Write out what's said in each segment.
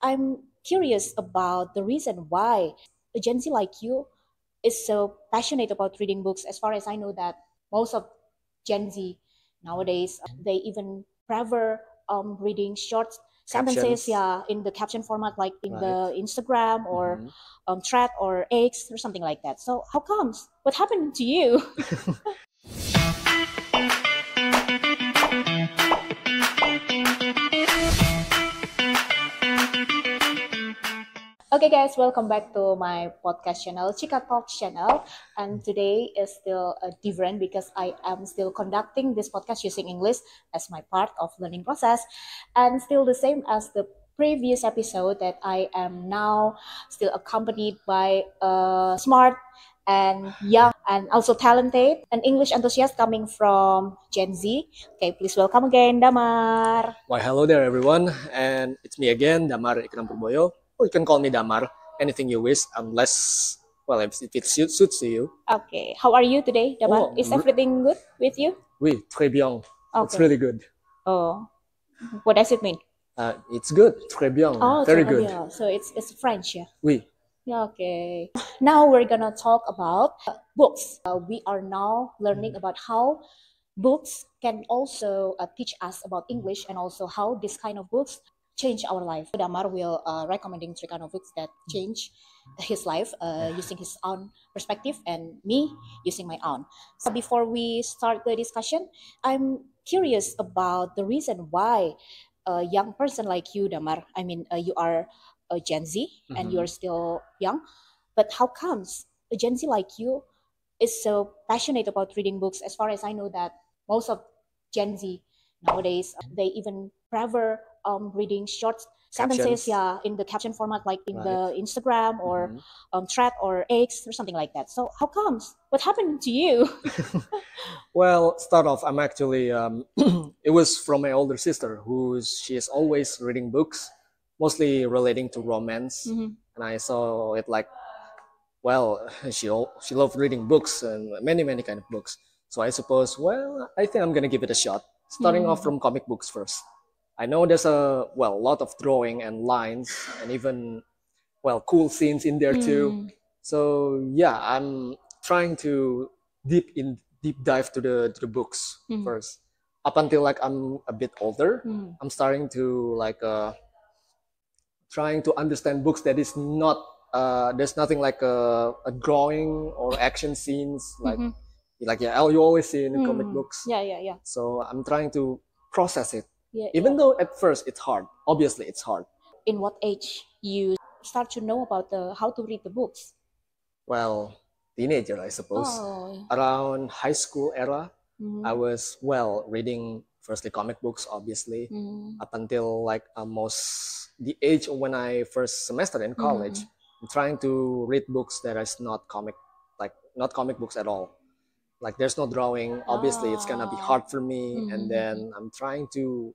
I'm curious about the reason why a Gen Z like you is so passionate about reading books. As far as I know, that most of Gen Z nowadays they even prefer reading short sentences, Captions, yeah, in the caption format, like in right? the Instagram or Mhm. Thread or X or something like that. So how comes? What happened to you? Okay, guys, welcome back to my podcast channel, Chika Talk channel. And today is still different because I am still conducting this podcast using English as my part of learning process, and still the same as the previous episode that I am now still accompanied by a smart and young and also talented an English enthusiast coming from Gen Z. Okay, please welcome again, Damar. Why, hello there, everyone, and it's me again, Damar Ikram Purboyo. Or you can call me Damar, anything you wish, unless, well, if it suits you. Okay, how are you today, Damar? Oh, Is everything good with you? oui, très bien. It's Okay. really good. Oh, what does it mean? It's good, très bien, Oh, very très good. bien. So it's French, yeah. Oui. Yeah, okay. Now we're gonna talk about books. We are now learning about how books can also teach us about English, and also how this kind of books change our life. Damar will recommending three kind of books that change his life using his own perspective, and me using my own. So before we start the discussion, I'm curious about the reason why a young person like you, Damar, I mean, you are a Gen Z and you're Mhm. still young, but how comes a Gen Z like you is so passionate about reading books? As far as I know, that most of Gen Z nowadays they even prefer reading short sentences, Captions, yeah, in the caption format, like in right? the Instagram or Mhm. Thread or X or something like that. So how comes? What happened to you? Well, start off, I'm actually, it was from my older sister, she is always reading books, mostly relating to romance. Mhm. And I saw it like, well, she loved reading books and many kind of books. So I suppose, well, I think I'm gonna give it a shot. Starting off Mhm. from comic books first. I know there's a lot of drawing and lines and even cool scenes in there too. Mm. So yeah, I'm trying to deep dive to the books Mm. first. Up until like I'm a bit older, Mm. I'm starting to trying to understand books that is not there's nothing like a drawing or action scenes Mhm. like yeah you always see in the comic Mm. books. Yeah, yeah, yeah, So I'm trying to process it, yeah, yeah. even though at first it's hard. Obviously it's hard. In what age you start to know about the how to read the books? Well, teenager, I suppose. Oh. Around high school era, I Mm. was reading firstly comic books, obviously, Mm. up until like almost the age of when I first semester in college. Mhm. I'm trying to read books that is not not comic books at all. Like there's no drawing. Obviously, it's gonna be Ah. hard for me, and Mhm. then I'm trying to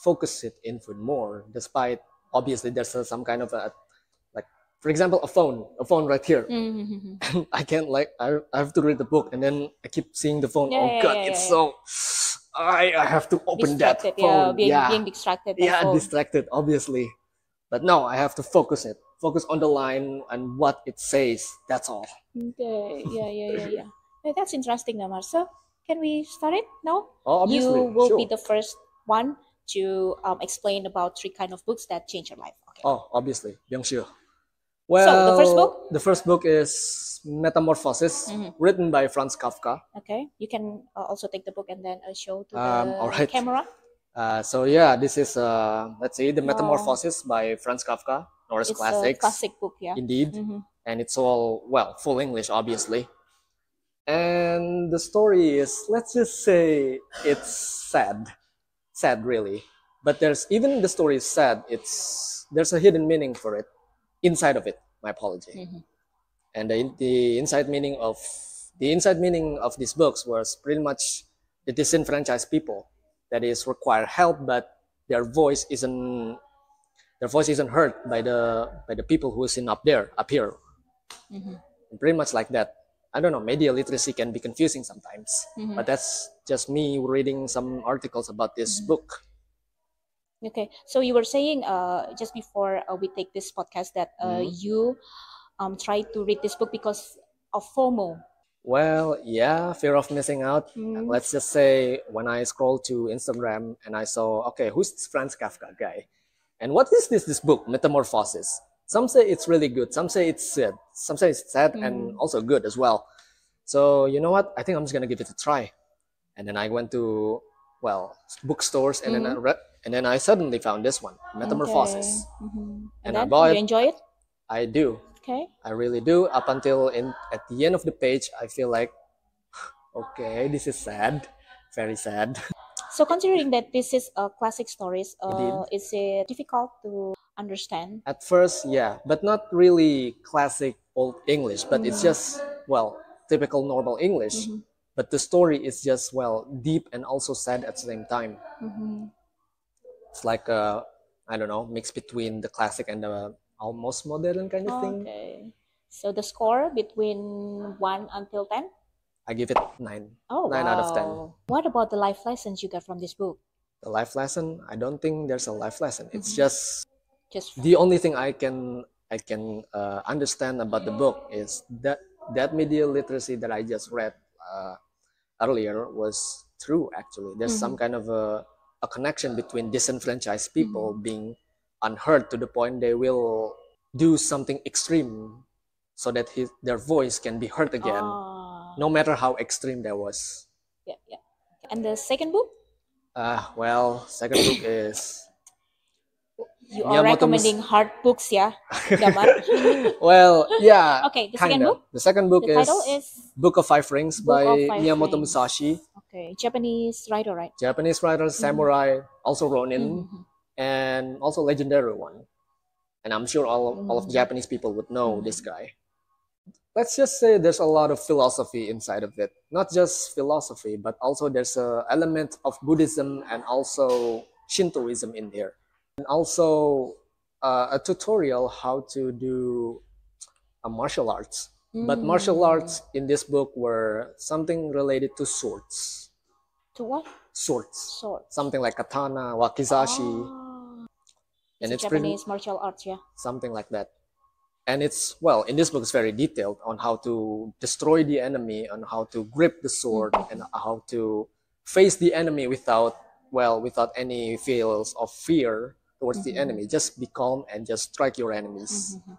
focus it in for more, despite obviously there's some kind of a like, for example, a phone right here. Mhm. I can't I have to read the book and then I keep seeing the phone. Yeah, Oh yeah, god, yeah, it's yeah, yeah. so I have to open that Distracted, yeah, phone. being Yeah. distracted by Yeah, phone. distracted, obviously. But no, I have to focus it. Focus on the line and what it says. That's all. Okay, yeah, yeah, yeah, yeah. Yeah, that's interesting, Namar. So, can we start it now? Oh, You obviously, will be sure. the first one to explain about three kind of books that change your life. Okay. Oh, obviously, Byung-shu. So, the first Well, book. the first book is Metamorphosis, Mhm. written by Franz Kafka. Okay, you can also take the book and then show to All the right. camera. So yeah, this is let's say the Oh, Metamorphosis by Franz Kafka, Norris it's a Classics, classic book, yeah. indeed, Mm-hmm. and it's all full English, obviously. And the story is, let's just say, it's sad really. But there's even the story is sad. There's a hidden meaning for it inside of it. My apology. Mm-hmm. And the inside meaning of these books was pretty much the disenfranchised people that is require help, but their voice isn't their voice isn't heard by the people who is in up here. Mm-hmm. And pretty much like that. I don't know, media literacy can be confusing sometimes, Mm-hmm. but that's just me reading some articles about this book. Okay. So you were saying just before we take this podcast that Mhm. you try to read this book because of FOMO. Well, yeah, fear of missing out. Mm. Let's just say when I scroll to Instagram and I saw, okay, who's this Franz Kafka guy? And what is this book, Metamorphosis? Some say it's really good, some say it's sad, some say it's sad and Mhm. also good as well. So you know what? I think I'm just gonna give it a try. And then I went to, well, bookstores, and then I Mhm. read, and then I suddenly found this one, Okay. Metamorphosis, Mhm. And and I then bought you it. enjoy it? I do, Okay. I really do. Up until at the end of the page, I feel like, okay, this is sad, very sad. So considering that this is a classic stories, Indeed. is it difficult to understand? At first, yeah, but not really classic old English, but it's Mm. just, well, typical normal English. Mhm. But the story is just, well, deep and also sad at the same time. Mhm. It's like a, I don't know, mix between the classic and the almost modern kind of thing. Okay. So the score between 1 until 10? I give it 9. Oh, 9 out of 10. wow. What about the life lessons you got from this book? The life lesson, I don't think there's a life lesson. It's Mhm. just Just the only thing I can understand about the book is that that media literacy that I just read earlier was true. Actually, there's some Mhm. kind of a connection between disenfranchised people Mhm. being unheard to the point they will do something extreme so that their voice can be heard again, Ah, no matter how extreme that was. yeah, yeah. And the second book, Well, second book is you are Miyamoto recommending hard books, yeah, Damar? Well, yeah, Okay, the second kinda. book, The second book the title is is Book of Five Rings Book of by Five Miyamoto Rings. Musashi, Okay, Japanese writer, right? Japanese writer, Mhm. samurai, also Ronin, Mhm. and also legendary one. And I'm sure all of Mhm. Japanese people would know this Mhm. guy. Let's just say there's a lot of philosophy inside of it. Not just philosophy, but also there's a element of Buddhism and also Shintoism in here. And also a tutorial how to do a martial arts. But martial Mm. arts in this book were something related to swords. To what? Swords. Swords. Something like katana, wakizashi, Ah, it's and a it's pretty Japanese martial arts, yeah. something like that. And it's, well, in this book it's very detailed on how to destroy the enemy, on how to grip the sword, and how to face the enemy without, well, without any feels of fear towards the Mhm. enemy. Just be calm and just strike your enemies. Mhm.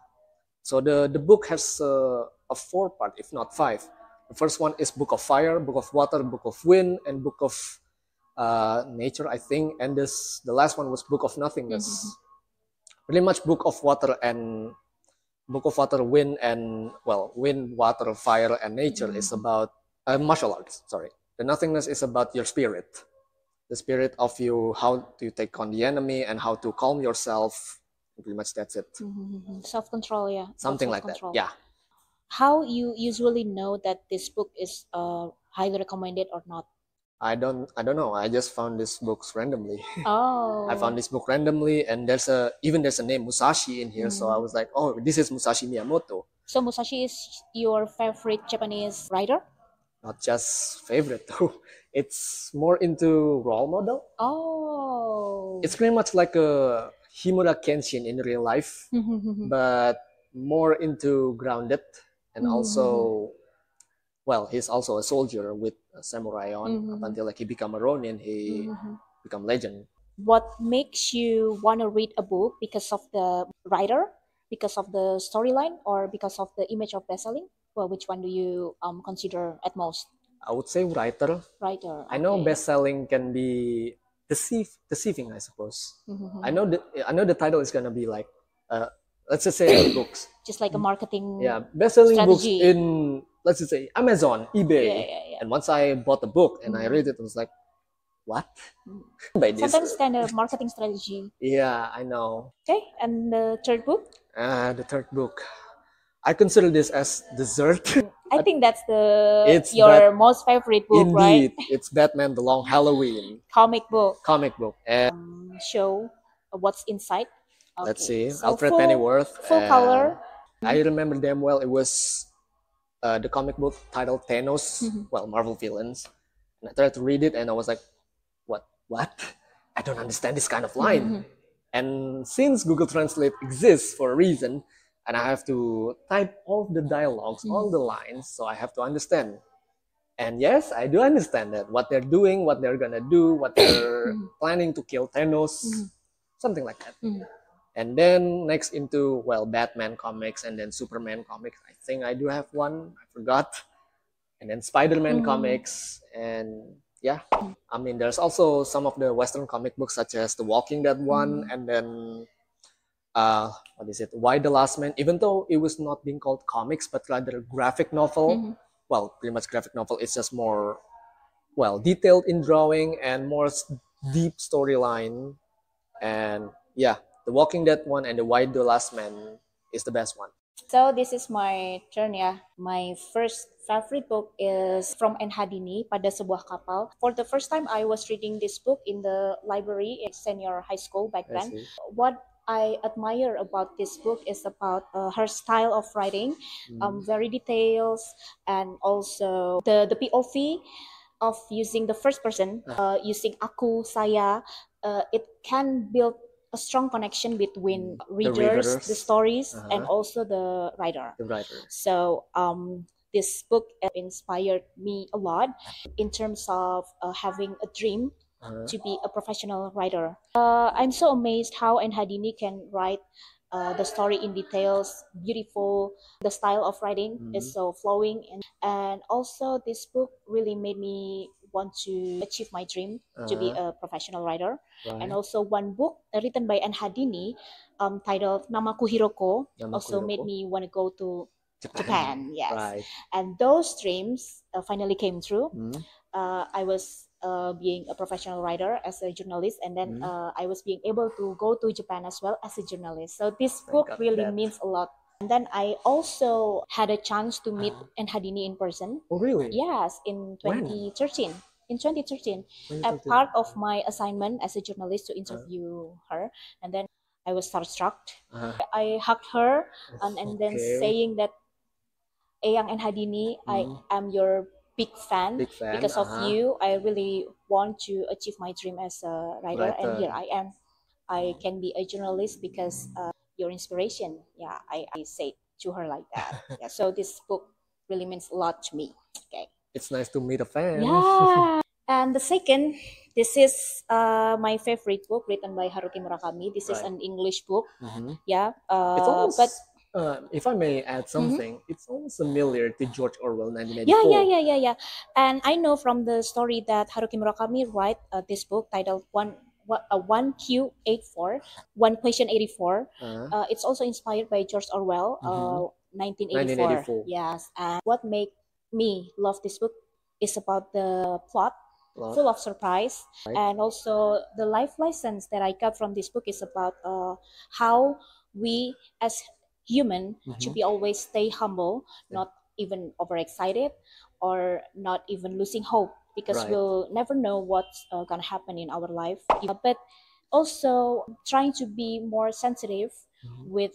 So the book has a 4 part, if not 5. The first one is Book of Fire, Book of Water, Book of Wind, and Book of Nature, I think. And the last one was Book of Nothingness. Mhm. Pretty much Book of Water and Book of Water, Wind, and, well, Wind, Water, Fire, and Nature is Mhm. about martial arts. Sorry, the Nothingness is about your spirit, the spirit of you, how to take on the enemy and how to calm yourself. Pretty much that's it. Mhm. Self control, yeah. About Something self like that. control. Yeah. How you usually know that this book is highly recommended or not? I don't know. I just found these books randomly. I Oh. found this book randomly, and there's a name Musashi in here, so I Mhm. was like, oh, this is Musashi Miyamoto. So Musashi is your favorite Japanese writer? Not just favorite though. It's more into role model. Oh. It's pretty much like a Himura Kenshin in real life, Mhm. but more into grounded, and Mhm. also, well, he's also a soldier with a samurai on up Mhm. until like he become a Ronin, he Mhm. become legend. What makes you want to read a book because of the writer, because of the storyline, or because of the image of bestselling? Well, which one do you consider at most? I would say writer. Writer, I know okay. best selling can be deceiving, I suppose. I Mhm. know I know the title is gonna be like, uh, let's just say books. Just like a marketing Yeah, best-selling books strategy. in, let's just say, Amazon, Yeah, eBay. yeah, yeah. And once I bought the book and I Mhm. read it, I was like, what? Mhm. By this? Sometimes kind of marketing strategy. Yeah, I know. Okay, and the third book? The third book, I consider this as dessert. I think that's the It's your most favorite book, right? Indeed, it's Batman: The Long Halloween Comic book. comic book. And Show what's inside. let's Okay, see, so Alfred Pennyworth, full and color. I remember damn well. It was the comic book titled Thanos. Mhm. Well, Marvel villains. And I tried to read it, and I was like, what? I don't understand this kind of line. And since Google Translate exists for a reason, and I have to type all the dialogues, all the lines, so I have to understand. And yes, I do understand that what they're doing, what they're gonna do, what they're planning to kill Thanos, something like that. And then next into, well, Batman comics and then Superman comics. I think I do have one, I forgot. And then Spider-Man comics, and yeah. I mean, there's also some of the Western comic books such as the Walking Dead one, and then what is it? Why the Last Man? Even though it was not being called comics, but rather graphic novel. Well, pretty much graphic novel. It's just more, well, detailed in drawing and more deep storyline. And yeah, the Walking Dead one and the Why the Last Man is the best one. So this is my turn ya. My first favorite book is from N. Hadini, Pada Sebuah Kapal. For the first time, I was reading this book in the library in senior high school back I then. see. What I admire about this book is about her style of writing, very details, and also the POV of using the first person, using aku, saya. It can build a strong connection between readers, the stories, and also the writer. The writer. So this book inspired me a lot in terms of having a dream to be a professional writer. I'm so amazed how N. Hadini can write the story in details, beautiful. The style of writing is so flowing, and also this book really made me want to achieve my dream to be a professional writer. And also one book written by N. Hadini, titled Namaku Hiroko, also made me want to go to Japan. Yes, Right. and those dreams finally came true. I was being a professional writer as a journalist, and then I was being able to go to Japan as well as a journalist. So this book got really that. means a lot. And then I also had a chance to meet N. Hadini in person. Oh, really? Yes, in When? 2013. In 2013, a 2013. part of my assignment as a journalist to interview her, and then I was starstruck. I hugged her, and then Okay. saying that, Eyang N. Hadini, I am your big fan. Big fan, Because of you, I really want to achieve my dream as a writer, and here I am. I can be a journalist because your inspiration. Yeah, I say to her like that. Yeah, so this book really means a lot to me. Okay. It's nice to meet a fan. Yeah. And the second, this is my favorite book written by Haruki Murakami. This is an English book. Yeah. It's almost, but if I may add something, it's almost familiar to George Orwell 1984. yeah. And I know from the story that Haruki Murakami write this book titled 1Q84, One Question 84. It's also inspired by George Orwell, 1984. 1984. Yes. And what made me love this book is about the plot, full of surprise, and also the life lessons that I got from this book is about how we as human should be always stay humble, not even overexcited or not even losing hope, because we'll never know what's gonna happen in our life. But also trying to be more sensitive with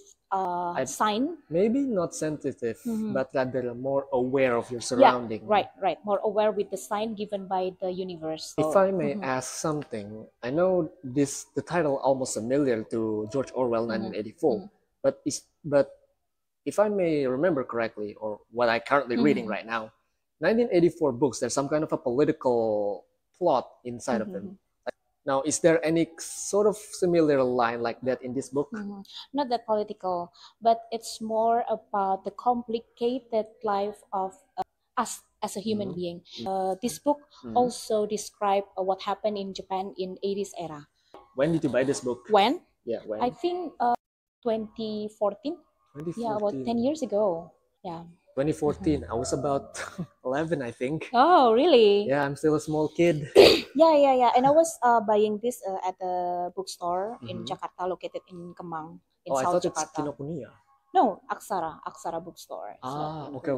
sign. Maybe not sensitive, but rather more aware of your surrounding. Yeah, right. More aware with the sign given by the universe. If I may ask something, I know the title almost familiar to George Orwell 1984, but if I may remember correctly, or what I currently reading right now, 1984 books, there's some kind of a political plot inside of them. Now, is there any sort of similar line like that in this book? Not that political, but it's more about the complicated life of us as a human being. This book also describes what happened in Japan in 80s era. When did you buy this book? When? Yeah, when? I think 2014. 2014. Yeah, about 10 years ago. Yeah. 2014. I was about 11, I think. Oh, really? Yeah, I'm still a small kid. Yeah. And I was buying this at the bookstore in Jakarta, located in Kemang, in I South thought it's Jakarta. Kinokuniya. No, Aksara bookstore. Okay.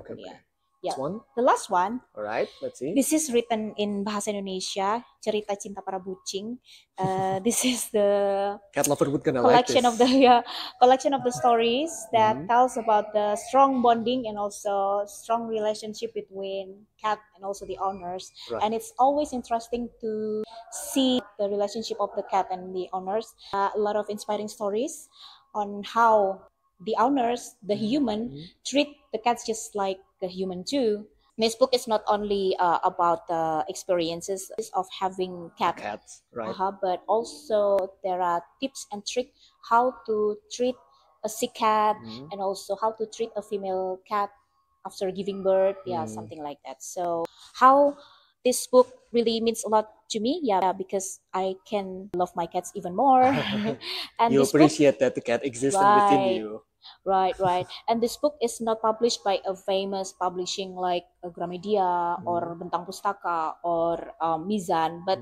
Yeah. one. The last one. All right, let's see. This is written in bahasa Indonesia, Cerita Cinta Para Bucing. This is the Cat lover would gonna like collection this. of the collection of the stories that tells about the strong bonding and also strong relationship between cat and also the owners. Right. And it's always interesting to see the relationship of the cat and the owners. A lot of inspiring stories on how the owners, the human, treat the cats just like a human too. This book is not only about the experiences of having Cats, right? but also there are tips and tricks how to treat a sick cat and also how to treat a female cat after giving birth. Yeah, something like that. So how this book really means a lot to me. Yeah, because I can love my cats even more. And You this book, appreciate that the cat existed within right, you. right. And this book is not published by a famous publishing like Gramedia or Bentang Pustaka or Mizan, but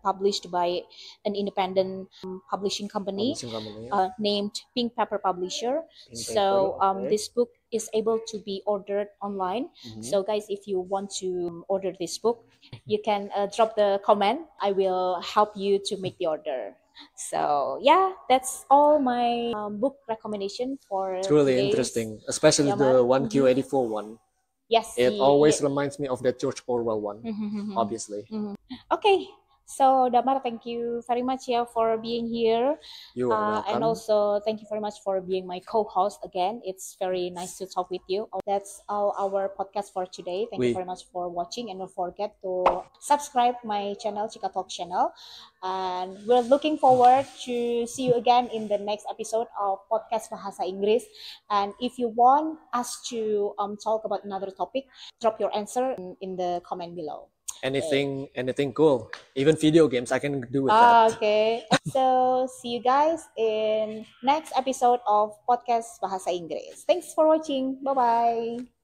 published by an independent publishing company Publishing company. named Pink Pepper Publisher. Pink So Pepper, okay. this book is able to be ordered online. So guys, if you want to order this book, you can drop the comment. I will help you to make the order. So yeah, that's all my book recommendation for Truly today's interesting, especially the Yaman. 1Q84 one. Yes, It always reminds me of that George Orwell one, obviously. Okay, so Damar, thank you very much for being here. You are welcome. And also thank you very much for being my co-host again. It's very nice to talk with you. That's all our podcast for today. Thank you very much for watching, and don't forget to subscribe my channel, Chika Talk channel. And we're looking forward to see you again in the next episode of podcast Bahasa Inggris. And if you want us to talk about another topic, drop your answer in the comment below. Anything cool, even video games I can do with that. Okay, so see you guys in next episode of podcast Bahasa Inggris. Thanks for watching. Bye bye.